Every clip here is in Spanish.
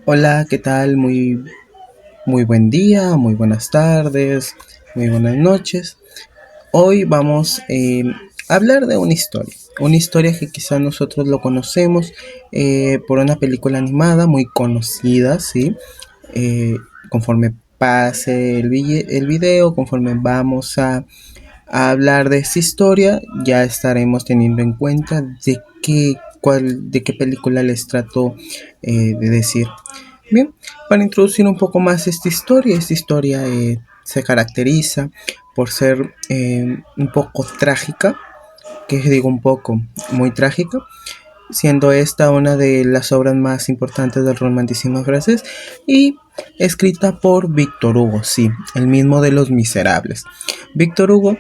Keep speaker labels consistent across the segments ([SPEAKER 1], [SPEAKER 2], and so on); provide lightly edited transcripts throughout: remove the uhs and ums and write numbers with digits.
[SPEAKER 1] Hola, ¿qué tal? Muy buen día, muy buenas tardes, muy buenas noches. Hoy vamos a hablar de una historia que quizás nosotros lo conocemos por una película animada muy conocida, ¿sí? Conforme pase el video, conforme vamos a hablar de esta historia, ya estaremos teniendo en cuenta de qué película les trato de decir. Bien, para introducir un poco más esta historia se caracteriza por ser un poco trágica, que digo un poco, muy trágica, siendo esta una de las obras más importantes del romanticismo francés y escrita por Víctor Hugo, sí, el mismo de Los Miserables. Víctor Hugo,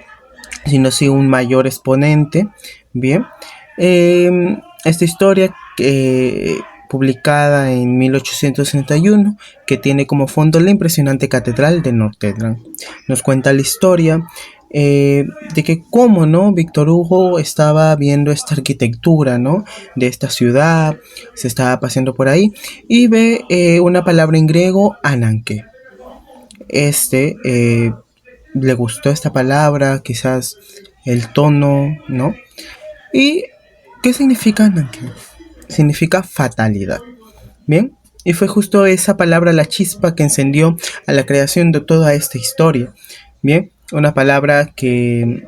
[SPEAKER 1] siendo así un mayor exponente, bien, esta historia publicada en 1861, que tiene como fondo la impresionante catedral de Notre Dame. Nos cuenta la historia de que cómo, ¿no? Víctor Hugo estaba viendo esta arquitectura, ¿no? De esta ciudad, se estaba paseando por ahí y ve una palabra en griego, ananke. Este le gustó esta palabra, quizás el tono, ¿no? ¿Y qué significa ananke? Significa fatalidad. Bien, y fue justo esa palabra la chispa que encendió a la creación de toda esta historia. Bien, una palabra que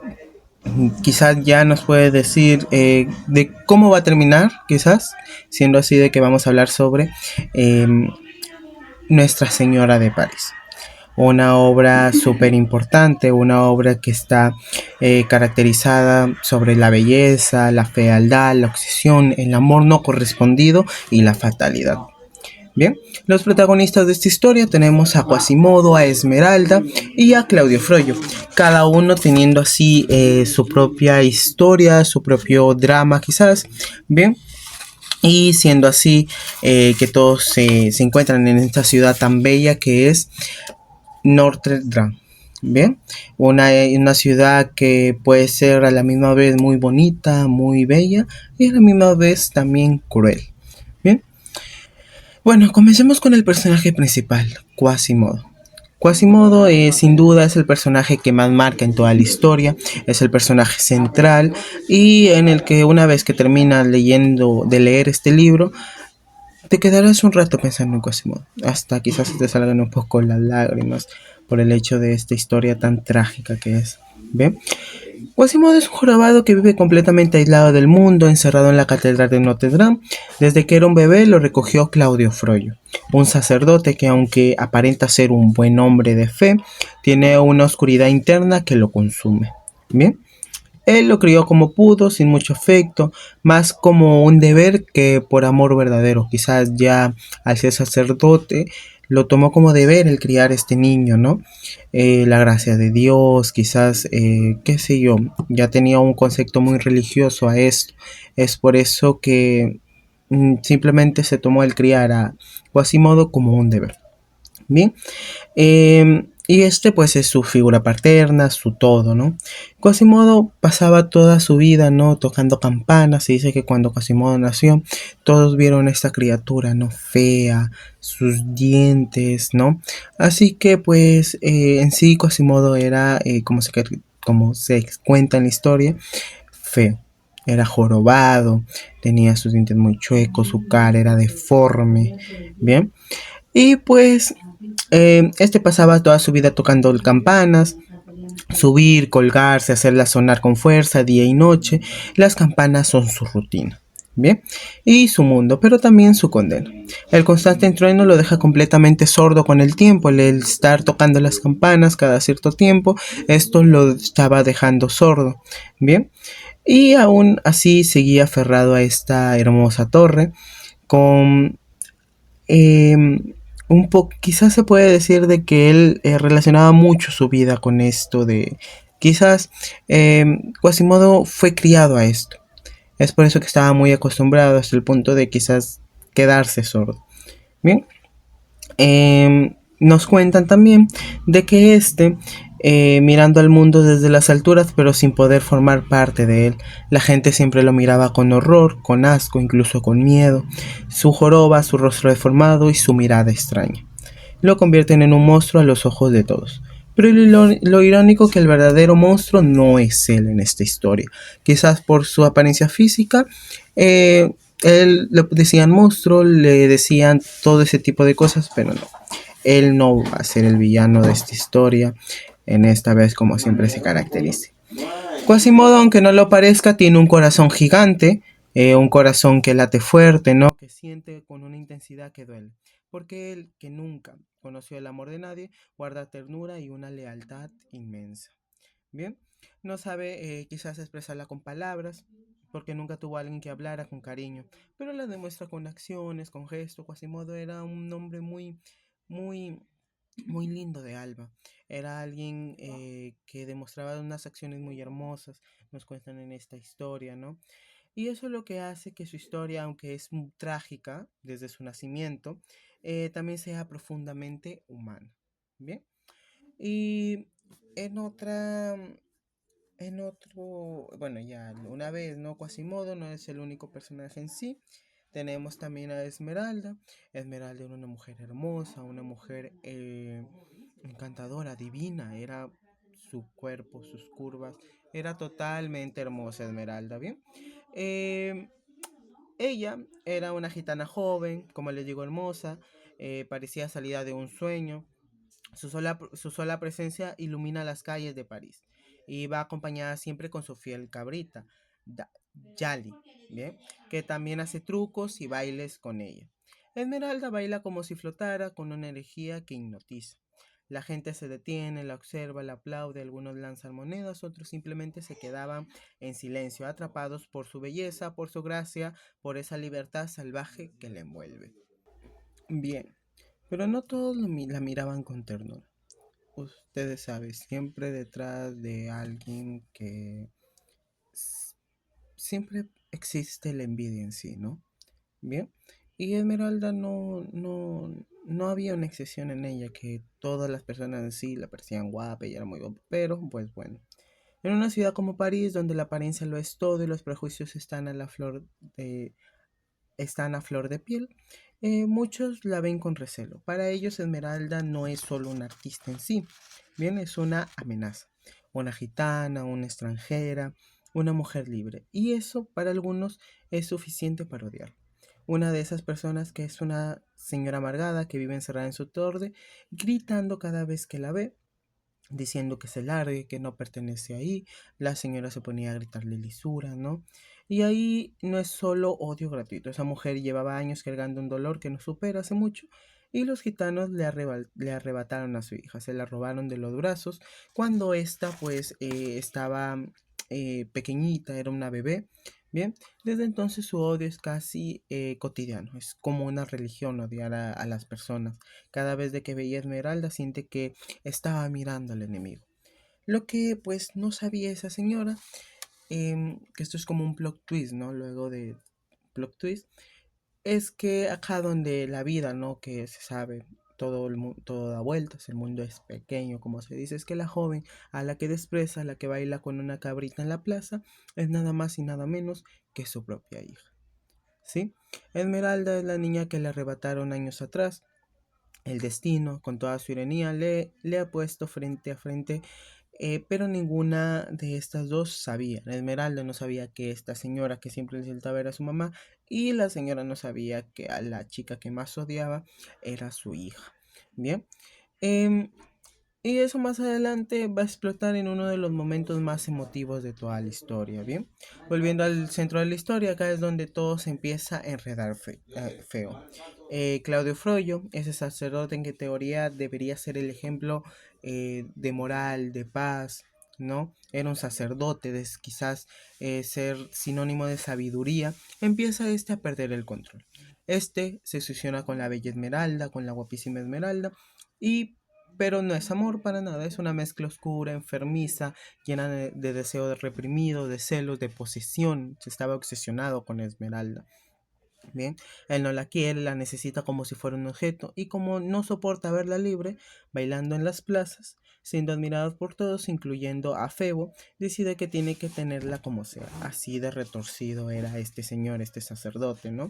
[SPEAKER 1] quizás ya nos puede decir de cómo va a terminar, quizás, siendo así de que vamos a hablar sobre eh, Nuestra Señora de París. Una obra súper importante, una obra que está caracterizada sobre la belleza, la fealdad, la obsesión, el amor no correspondido y la fatalidad. Bien, los protagonistas de esta historia tenemos a Quasimodo, a Esmeralda y a Claudio Froyo, cada uno teniendo así su propia historia, su propio drama quizás, bien, y siendo así que todos se encuentran en esta ciudad tan bella que es Notre Dame. Bien, una ciudad que puede ser a la misma vez muy bonita, muy bella y a la misma vez también cruel. Bien, bueno, comencemos con el personaje principal, Quasimodo. Quasimodo sin duda es el personaje que más marca en toda la historia, es el personaje central y en el que una vez que terminas de leer este libro, te quedarás un rato pensando en Quasimodo, hasta quizás te salgan un poco las lágrimas por el hecho de esta historia tan trágica que es. ¿Bien? Quasimodo es un jorobado que vive completamente aislado del mundo, encerrado en la catedral de Notre Dame. Desde que era un bebé lo recogió Claudio Froyo, un sacerdote que, aunque aparenta ser un buen hombre de fe, tiene una oscuridad interna que lo consume. Bien, él lo crió como pudo, sin mucho afecto, más como un deber que por amor verdadero. Quizás ya al ser sacerdote lo tomó como deber el criar a este niño, ¿no? La gracia de Dios, quizás, qué sé yo, ya tenía un concepto muy religioso a esto. Es por eso que simplemente se tomó el criar a Quasimodo como un deber. Bien, y este pues es su figura paterna, su todo, ¿no? Quasimodo pasaba toda su vida, ¿no? Tocando campanas. Se dice que cuando Quasimodo nació, todos vieron a esta criatura, ¿no? Fea, sus dientes, ¿no? Así que pues en sí Quasimodo era, como se cuenta en la historia, feo. Era jorobado, tenía sus dientes muy chuecos, su cara era deforme, ¿bien? Y pues este pasaba toda su vida tocando campanas, subir, colgarse, hacerlas sonar con fuerza día y noche. Las campanas son su rutina. Bien, y su mundo, pero también su condena. El constante trueno lo deja completamente sordo con el tiempo. El estar tocando las campanas cada cierto tiempo, esto lo estaba dejando sordo. Bien, y aún así seguía aferrado a esta hermosa torre con eh, un poco, quizás se puede decir de que él relacionaba mucho su vida con esto de, quizás Quasimodo fue criado a esto. Es por eso que estaba muy acostumbrado hasta el punto de quizás quedarse sordo. Bien, nos cuentan también de que mirando al mundo desde las alturas, pero sin poder formar parte de él. La gente siempre lo miraba con horror, con asco, incluso con miedo. Su joroba, su rostro deformado y su mirada extraña lo convierten en un monstruo a los ojos de todos. Pero lo irónico que el verdadero monstruo no es él en esta historia. Quizás por su apariencia física, él le decían monstruo, le decían todo ese tipo de cosas, pero no. Él no va a ser el villano de esta historia, en esta vez como siempre se caracteriza. Quasimodo, aunque no lo parezca, tiene un corazón gigante, un corazón que late fuerte, ¿no? Que siente con una intensidad que duele. Porque él, que nunca conoció el amor de nadie, guarda ternura y una lealtad inmensa. Bien, no sabe quizás expresarla con palabras, porque nunca tuvo a alguien que hablara con cariño, pero la demuestra con acciones, con gestos. Quasimodo era un hombre muy, muy lindo de Alba. Era alguien que demostraba unas acciones muy hermosas, nos cuentan en esta historia, ¿no? Y eso es lo que hace que su historia, aunque es muy trágica desde su nacimiento, también sea profundamente humana. Bien. Y en otra, en otro, bueno, ya una vez, ¿no? Quasimodo no es el único personaje en sí. Tenemos también a Esmeralda. Esmeralda era una mujer hermosa, una mujer encantadora, divina. Era su cuerpo, sus curvas. Era totalmente hermosa Esmeralda, ¿bien? Eh, Ella era una gitana joven, como les digo, hermosa. Parecía salida de un sueño. Su sola presencia ilumina las calles de París y va acompañada siempre con su fiel cabrita, Da- Yali, ¿bien? Que también hace trucos y bailes con ella. Esmeralda baila como si flotara con una energía que hipnotiza. La gente se detiene, la observa, la aplaude, algunos lanzan monedas, otros simplemente se quedaban en silencio, atrapados por su belleza, por su gracia, por esa libertad salvaje que la envuelve. Bien, pero no todos la miraban con ternura. Ustedes saben, siempre detrás de alguien que siempre existe la envidia en sí, ¿no? Bien. Y Esmeralda no había una excepción en ella, que todas las personas en sí la parecían guapa y era muy guapa, pero pues bueno. En una ciudad como París, donde la apariencia lo es todo y los prejuicios están a flor de piel, muchos la ven con recelo. Para ellos Esmeralda no es solo una artista en sí, bien, es una amenaza, una gitana, una extranjera, una mujer libre. Y eso para algunos es suficiente para odiar. Una de esas personas que es una señora amargada que vive encerrada en su torre, gritando cada vez que la ve, diciendo que se largue, que no pertenece ahí. La señora se ponía a gritarle lisura, ¿no? Y ahí no es solo odio gratuito. Esa mujer llevaba años cargando un dolor que no supera hace mucho. Y los gitanos le arrebataron a su hija, se la robaron de los brazos cuando ésta pues estaba pequeñita, era una bebé. Bien, desde entonces su odio es casi cotidiano, es como una religión odiar a las personas. Cada vez de que veía a Esmeralda siente que estaba mirando al enemigo. Lo que pues no sabía esa señora, que esto es como un plot twist, ¿no? Luego de plot twist, es que acá donde la vida, ¿no? Que se sabe, todo da vueltas, el mundo es pequeño, como se dice, es que la joven a la que despreza, a la que baila con una cabrita en la plaza, es nada más y nada menos que su propia hija, ¿sí? Esmeralda es la niña que le arrebataron años atrás. El destino, con toda su ironía, le ha puesto frente a frente, pero ninguna de estas dos sabía. La Esmeralda no sabía que esta señora que siempre le intentaba era su mamá, y la señora no sabía que a la chica que más odiaba era su hija. Bien. Em, y eso más adelante va a explotar en uno de los momentos más emotivos de toda la historia, ¿bien? Volviendo al centro de la historia, acá es donde todo se empieza a enredar feo. Claudio Froyo, ese sacerdote en que teoría debería ser el ejemplo de moral, de paz, ¿no? Era un sacerdote, de quizás ser sinónimo de sabiduría, empieza este a perder el control. Este se fusiona con la bella Esmeralda, con la guapísima Esmeralda, y pero no es amor para nada, es una mezcla oscura, enfermiza, llena de deseo reprimido, de celos, de posesión. Se estaba obsesionado con Esmeralda. Bien, él no la quiere, la necesita como si fuera un objeto y como no soporta verla libre, bailando en las plazas, siendo admirado por todos, incluyendo a Febo, decide que tiene que tenerla como sea. Así de retorcido era este señor, este sacerdote, ¿no?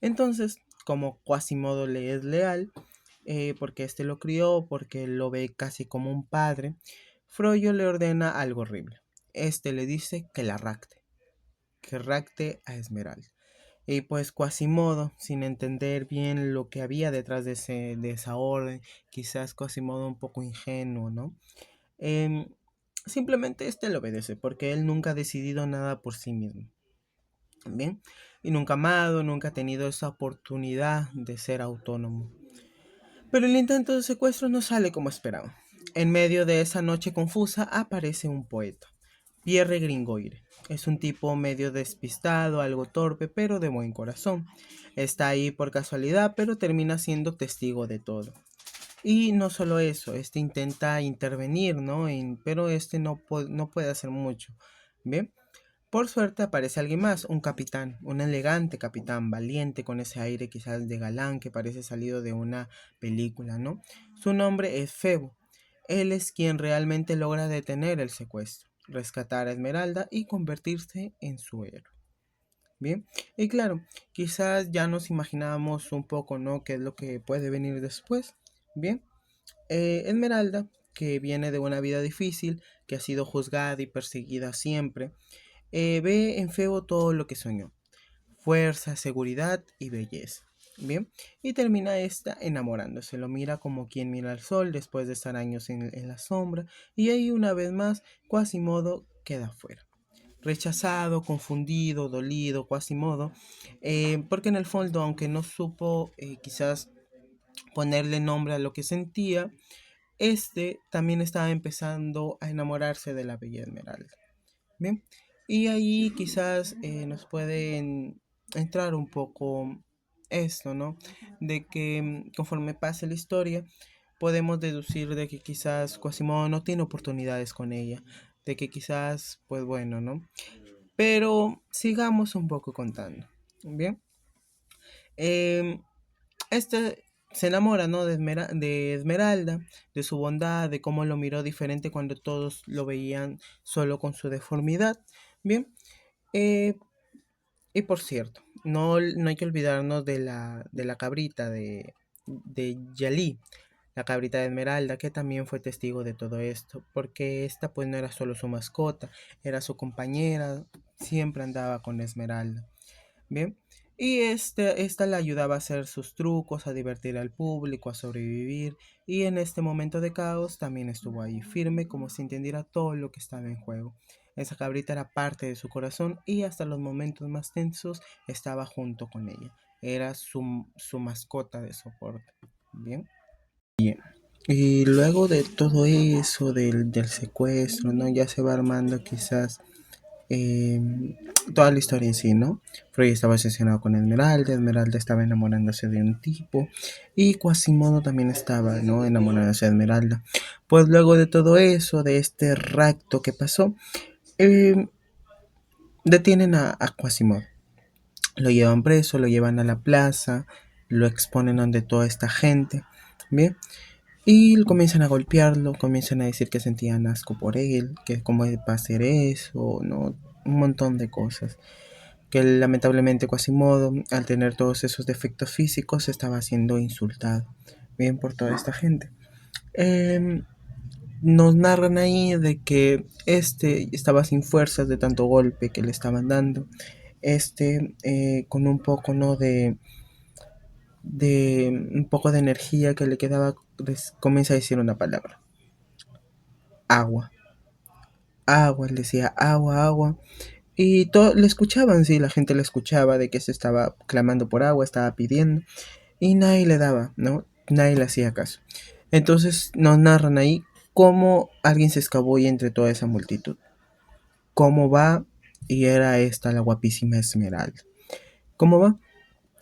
[SPEAKER 1] Entonces, como Quasimodo le es leal, porque éste lo crió, porque lo ve casi como un padre, Frollo le ordena algo horrible. Este le dice que rapte a Esmeralda. Y pues Quasimodo, sin entender bien lo que había detrás de esa orden, quizás Quasimodo un poco ingenuo, ¿no? Em, Simplemente le obedece, porque él nunca ha decidido nada por sí mismo. Bien, y nunca ha amado, nunca ha tenido esa oportunidad de ser autónomo. Pero el intento de secuestro no sale como esperaba. En medio de esa noche confusa aparece un poeta, Pierre Gringoire. Es un tipo medio despistado, algo torpe, pero de buen corazón. Está ahí por casualidad, pero termina siendo testigo de todo. Y no solo eso, intenta intervenir, ¿no? Pero no puede hacer mucho. ¿Bien? Por suerte aparece alguien más, un capitán, un elegante capitán, valiente, con ese aire quizás de galán que parece salido de una película, ¿no? Su nombre es Febo. Él es quien realmente logra detener el secuestro, rescatar a Esmeralda y convertirse en su héroe. Bien, y claro, quizás ya nos imaginábamos un poco, ¿no? ¿Qué es lo que puede venir después? Bien, Esmeralda, que viene de una vida difícil, que ha sido juzgada y perseguida siempre, ve en Febo todo lo que soñó: fuerza, seguridad y belleza. Bien, y termina esta enamorándose, lo mira como quien mira al sol después de estar años en la sombra, y ahí una vez más Quasimodo queda fuera. Rechazado, confundido, dolido, Quasimodo, porque en el fondo, aunque no supo quizás ponerle nombre a lo que sentía, también estaba empezando a enamorarse de la bella Esmeralda. Bien, y ahí quizás nos pueden entrar un poco esto, ¿no? De que conforme pase la historia, podemos deducir de que quizás Quasimodo no tiene oportunidades con ella, de que quizás, pues bueno, ¿no? Pero sigamos un poco contando, ¿bien? Em, este se enamora, ¿no? De Esmeralda, de su bondad, de cómo lo miró diferente cuando todos lo veían solo con su deformidad. Bien, eh, y por cierto, no hay que olvidarnos de la cabrita de Yalí, la cabrita de Esmeralda, que también fue testigo de todo esto, porque esta pues no era solo su mascota, era su compañera, siempre andaba con Esmeralda. Bien, y esta le ayudaba a hacer sus trucos, a divertir al público, a sobrevivir, y en este momento de caos también estuvo ahí, firme, como si entendiera todo lo que estaba en juego. Esa cabrita era parte de su corazón y hasta los momentos más tensos estaba junto con ella. Era su mascota de soporte. Bien. Bien. Y luego de todo eso, del secuestro, ¿no? Ya se va armando quizás eh, toda la historia en sí, ¿no? Freud estaba obsesionado con Esmeralda, Esmeralda estaba enamorándose de un tipo y Quasimodo también estaba, ¿no? Enamorándose de Esmeralda. Pues luego de todo eso, de este rapto que pasó, eh, detienen a Quasimodo. Lo llevan preso, lo llevan a la plaza, lo exponen ante toda esta gente, ¿bien? Y comienzan a golpearlo, comienzan a decir que sentían asco por él, que cómo va a hacer eso, ¿no? Un montón de cosas. Que lamentablemente Quasimodo, al tener todos esos defectos físicos, estaba siendo insultado, bien, por toda esta gente. Em, Nos narran ahí de que estaba sin fuerzas de tanto golpe que le estaban dando. Con un poco, ¿no? de un poco de energía que le quedaba, comienza a decir una palabra: agua. Agua, él decía agua, agua. Y todo, le escuchaban, sí, la gente le escuchaba de que se estaba clamando por agua, estaba pidiendo, y nadie le daba, ¿no? Nadie le hacía caso. Entonces nos narran ahí cómo alguien se escabulle entre toda esa multitud. Cómo va, y era esta la guapísima Esmeralda. ¿Cómo va?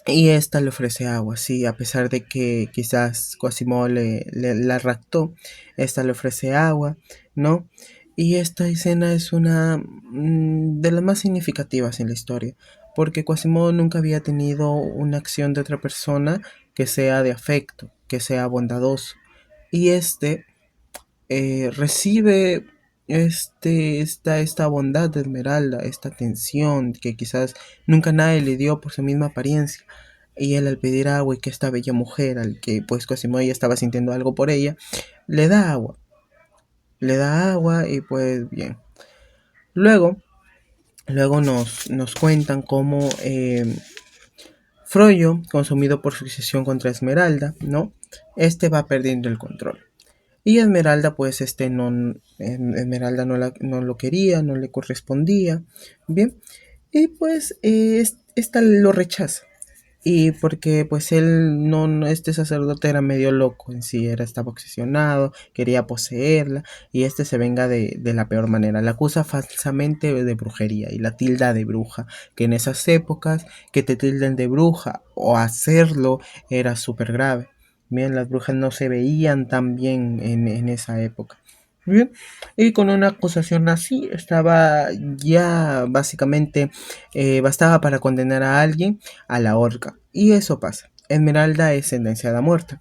[SPEAKER 1] Y esta le ofrece agua, sí, a pesar de que quizás Quasimodo la raptó, esta le ofrece agua, ¿no? Y esta escena es una de las más significativas en la historia, porque Quasimodo nunca había tenido una acción de otra persona que sea de afecto, que sea bondadoso. Y recibe esta bondad de Esmeralda, esta atención que quizás nunca nadie le dio por su misma apariencia. Y él al pedir agua y que esta bella mujer, al que pues Quasimodo ya estaba sintiendo algo por ella, le da agua. Le da agua y pues bien. Luego, luego nos cuentan cómo Frollo, consumido por su obsesión contra Esmeralda, ¿no? Este va perdiendo el control. Y Esmeralda, pues, Esmeralda no lo quería, no le correspondía, ¿bien? Y pues, esta lo rechaza. Y porque pues él este sacerdote era medio loco en sí, estaba obsesionado, quería poseerla, y este se venga de la peor manera. La acusa falsamente de brujería y la tilda de bruja, que en esas épocas que te tilden de bruja o hacerlo era súper grave. Bien, las brujas no se veían tan bien en esa época. Bien, y con una acusación así estaba ya básicamente bastaba para condenar a alguien a la horca. Y eso pasa. Esmeralda es sentenciada a muerte.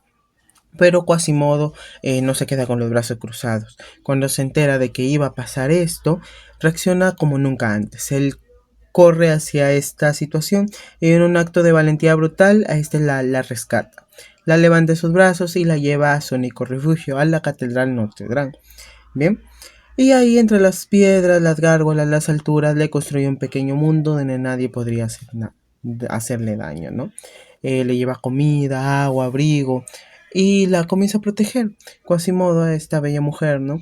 [SPEAKER 1] Pero Quasimodo no se queda con los brazos cruzados. Cuando se entera de que iba a pasar esto, reacciona como nunca antes. Él corre hacia esta situación y en un acto de valentía brutal a la rescata. La levanta de sus brazos y la lleva a su único refugio, a la Catedral Notre Dame. Bien, y ahí entre las piedras, las gárgolas, las alturas, le construye un pequeño mundo donde nadie podría hacerle daño, ¿no? Le lleva comida, agua, abrigo y la comienza a proteger, Quasimodo a esta bella mujer, ¿no?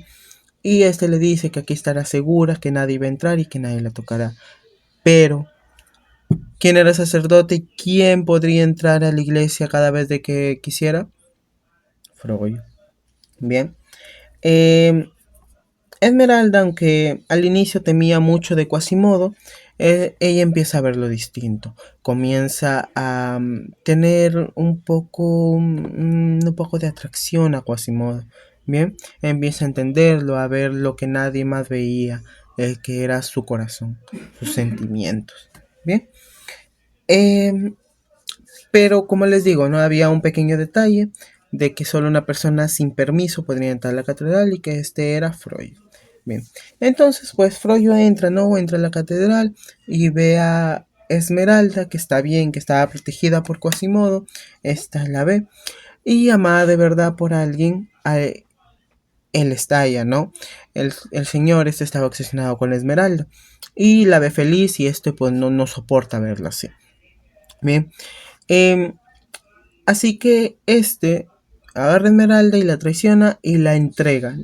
[SPEAKER 1] Y este le dice que aquí estará segura, que nadie va a entrar y que nadie la tocará. Pero, ¿quién era sacerdote y quién podría entrar a la iglesia cada vez de que quisiera? Frollo. Bien. Eh, Esmeralda, aunque al inicio temía mucho de Quasimodo, ella empieza a verlo distinto. Comienza a tener un poco de atracción a Quasimodo. Bien, empieza a entenderlo, a ver lo que nadie más veía, el que era su corazón, sus sentimientos. Bien, em, pero como les digo, no había un pequeño detalle de que solo una persona sin permiso podría entrar a la catedral y que este era Freud. Bien, entonces pues Freud entra, ¿no? Entra a la catedral y ve a Esmeralda, que está bien, que estaba protegida por Quasimodo, esta la ve, y amada de verdad por alguien, él estalla, ¿no? El señor este estaba obsesionado con Esmeralda y la ve feliz y este pues no soporta verla así. Bien, em, así que este agarra a Esmeralda y la traiciona y la entrega,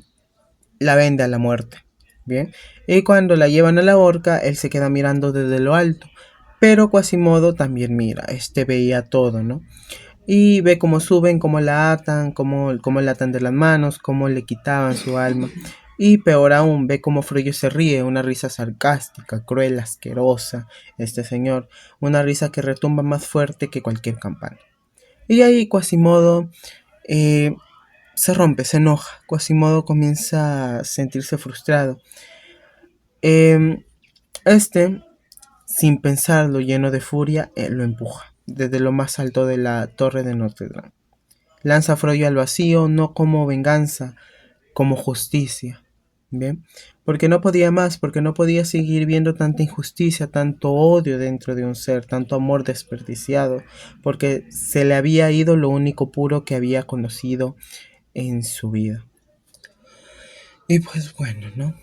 [SPEAKER 1] la vende a la muerte. Bien, y cuando la llevan a la horca, él se queda mirando desde lo alto, pero Quasimodo también mira, este veía todo, ¿no? Y ve cómo suben, cómo la atan, cómo la atan de las manos, cómo le quitaban su alma. Y peor aún, ve cómo Frollo se ríe, una risa sarcástica, cruel, asquerosa, este señor, una risa que retumba más fuerte que cualquier campana. Y ahí Quasimodo eh, se rompe, se enoja. Quasimodo comienza a sentirse frustrado. Eh, este, sin pensarlo, lleno de furia, lo empuja desde lo más alto de la torre de Notre Dame. Lanza a Frollo al vacío, no como venganza, como justicia. Bien, porque no podía más, porque no podía seguir viendo tanta injusticia, tanto odio dentro de un ser, tanto amor desperdiciado, porque se le había ido lo único puro que había conocido en su vida. Y pues bueno, ¿no?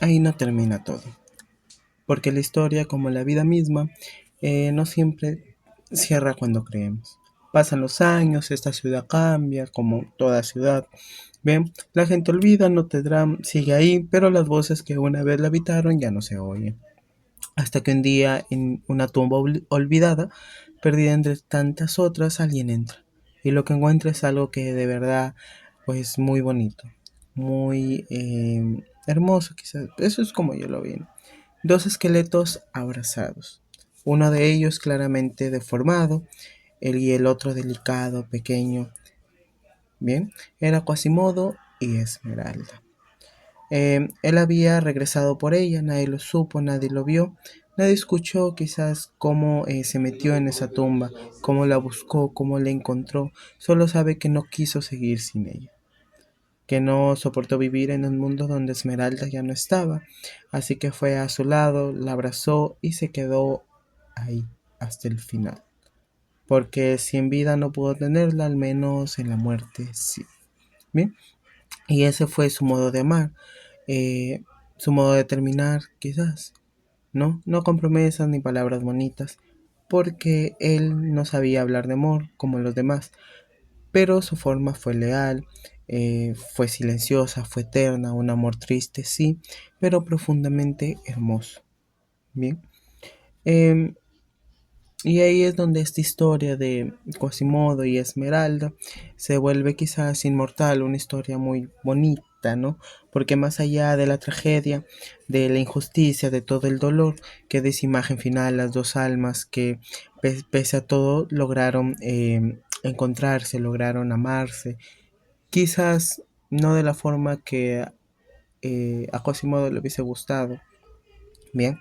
[SPEAKER 1] Ahí no termina todo, porque la historia, como la vida misma, no siempre cierra cuando creemos. Pasan los años, esta ciudad cambia, como toda ciudad. Bien, la gente olvida, Notre Dame sigue ahí, pero las voces que una vez la habitaron ya no se oyen. Hasta que un día, en una tumba olvidada, perdida entre tantas otras, alguien entra. Y lo que encuentra es algo que de verdad, pues muy bonito, muy hermoso quizás. Eso es como yo lo vi. Dos esqueletos abrazados. Uno de ellos claramente deformado, y el otro delicado, pequeño. Bien, era Quasimodo y Esmeralda. Él había regresado por ella, nadie lo supo, nadie lo vio, nadie escuchó quizás cómo se metió en esa tumba, cómo la buscó, cómo la encontró, solo sabe que no quiso seguir sin ella. que no soportó vivir en un mundo donde Esmeralda ya no estaba, así que fue a su lado, la abrazó y se quedó ahí hasta el final. Porque si en vida no pudo tenerla, al menos en la muerte sí. ¿Bien? Y ese fue su modo de amar, eh, su modo de terminar, quizás, ¿no? No con promesas ni palabras bonitas, porque él no sabía hablar de amor como los demás, pero su forma fue leal, fue silenciosa, fue eterna, un amor triste, sí, pero profundamente hermoso. Bien. Em, y ahí es donde esta historia de Quasimodo y Esmeralda se vuelve quizás inmortal, una historia muy bonita, ¿no? Porque más allá de la tragedia, de la injusticia, de todo el dolor, queda esa imagen final, las dos almas que pese a todo lograron encontrarse, lograron amarse, quizás no de la forma que a Quasimodo le hubiese gustado, bien,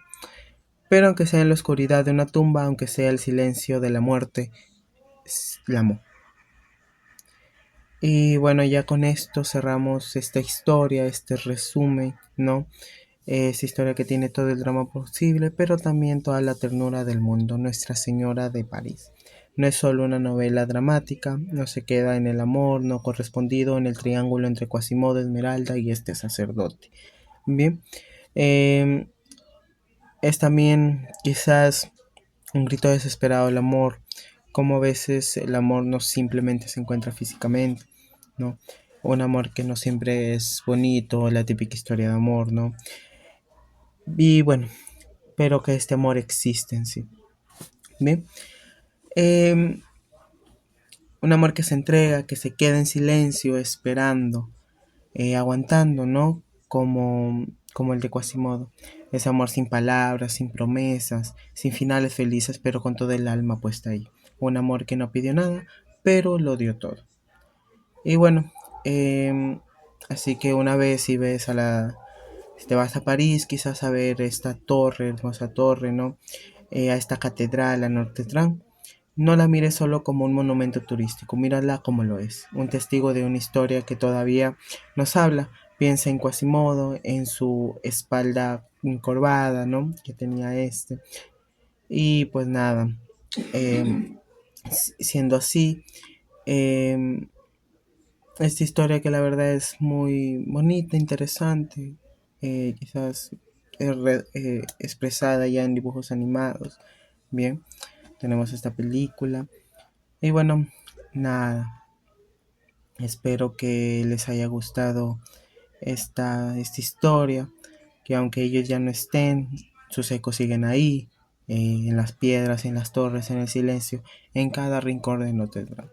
[SPEAKER 1] pero aunque sea en la oscuridad de una tumba, aunque sea el silencio de la muerte, la amó. Y bueno, ya con esto cerramos esta historia, este resumen, ¿no? Esta historia que tiene todo el drama posible, pero también toda la ternura del mundo, Nuestra Señora de París. No es solo una novela dramática, no se queda en el amor no correspondido, en el triángulo entre Quasimodo, Esmeralda y este sacerdote. Bien, eh, es también quizás un grito desesperado del amor, como a veces el amor no simplemente se encuentra físicamente, ¿no? Un amor que no siempre es bonito, la típica historia de amor, ¿no? Y bueno, pero que este amor existe en sí. Bien, eh, un amor que se entrega, que se queda en silencio, esperando, aguantando, ¿no? Como el de Quasimodo. Ese amor sin palabras, sin promesas, sin finales felices, pero con toda el alma puesta ahí. Un amor que no pidió nada, pero lo dio todo. Y bueno, así que una vez si te vas a París, quizás a ver esta torre, hermosa torre, ¿no? A esta catedral, a Notre Dame, no la mires solo como un monumento turístico, mírala como lo es, un testigo de una historia que todavía nos habla. Piensa en Quasimodo, en su espalda encorvada, ¿no? Que tenía este. Y pues nada, em, siendo así, em, esta historia que la verdad es muy bonita, interesante, quizás expresada ya en dibujos animados. Bien, tenemos esta película. Y bueno, nada, espero que les haya gustado esta historia, que aunque ellos ya no estén, sus ecos siguen ahí, en las piedras, en las torres, en el silencio, en cada rincón de Notre Dame.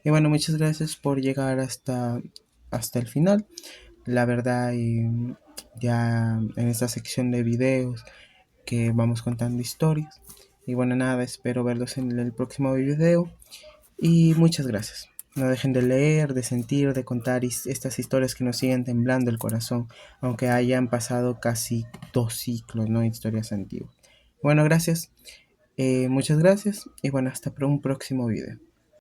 [SPEAKER 1] Y bueno, muchas gracias por llegar hasta el final. La verdad, ya en esta sección de videos que vamos contando historias. Y bueno, nada, espero verlos en el próximo video. Y muchas gracias. No dejen de leer, de sentir, de contar estas historias que nos siguen temblando el corazón, aunque hayan pasado casi 2 ciclos, ¿no? Historias antiguas. Bueno, gracias. Muchas gracias. Y bueno, hasta un próximo video.